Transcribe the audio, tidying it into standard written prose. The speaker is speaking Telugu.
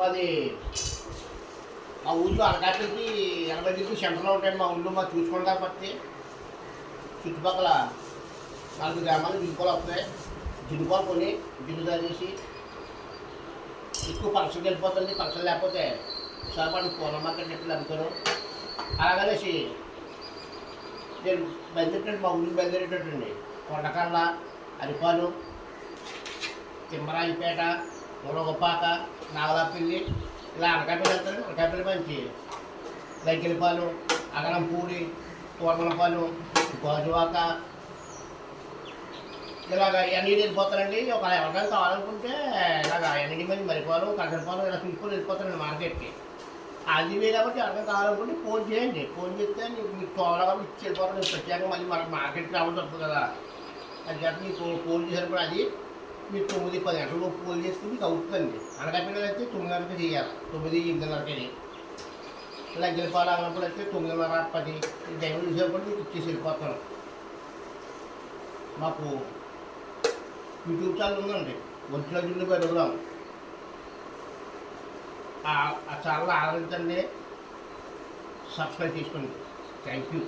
మాది మా ఊళ్ళో అనకాపల్లికి 80 డిగ్రీ సెంటర్లో ఉంటాయండి. మా ఊళ్ళో మాకు చూసుకోండి కాబట్టి చుట్టుపక్కల 4 గ్రామాలు జినుపాలు వస్తాయి. జినుపాలు కొని జిన్ను తాగేసి ఎక్కువ పలసలు వెళ్ళిపోతుంది. పలసలు లేకపోతే విశాఖపట్నం పూల మార్కెట్ ఎట్లు అమ్ముతారు. అలాగనేసి నేను బయలుదేరేటండి, మా ఊరికి బయలుదేరేటండి. కొండకల్ల, అరిపాలు, తిమ్మరాయిపేట, మునగపాక, నాగలాపల్లి ఇలా అనకాపల్లి వెళ్తారు. అనకాపల్లి మంచి లైకిలిపాలు, అగనంపూడి, తోటమలపాలు, గోజువాక ఇలాగ ఇవన్నీ వెళ్ళిపోతారండి. ఒక ఎవరికైనా కావాలనుకుంటే ఇలాగ ఎన్ని మంది మరిపాలు, కంటపాలు ఇలా చూసుకొని వెళ్ళిపోతారండి మార్కెట్కి. అది మీరు కాబట్టి ఎవరికైనా కావాలనుకుంటే ఫోన్ చేయండి. ఫోన్ చేస్తే మీకు తోవలాగా ఇచ్చి వెళ్ళిపోతారు. ప్రత్యేకంగా మళ్ళీ మనకు మార్కెట్కి రావాల్సి వస్తుంది కదా. అది కాదు మీకు ఫోన్ చేసినప్పుడు అది మీరు 9-10 గంటలు ఫోన్ చేసుకుని మీకు అవుతుందండి. అనకాపల్లి అయితే 9 గంటలకి చేయాలి, 9-8:30కి. ఇలా గెలిపాలు అన్నప్పుడు అయితే 9:30-10 ఈ టైంలో చూసేప్పుడు మీకు ఇచ్చేసి వెళ్ళిపోతాను. మాకు యూట్యూబ్ ఛానల్ ఉందండి, ఒరిజినల్ జిల్లు పెరుగుదాం. ఆ ఛానల్ ఆదరించండి, సబ్స్క్రైబ్ చేసుకోండి. Thank you.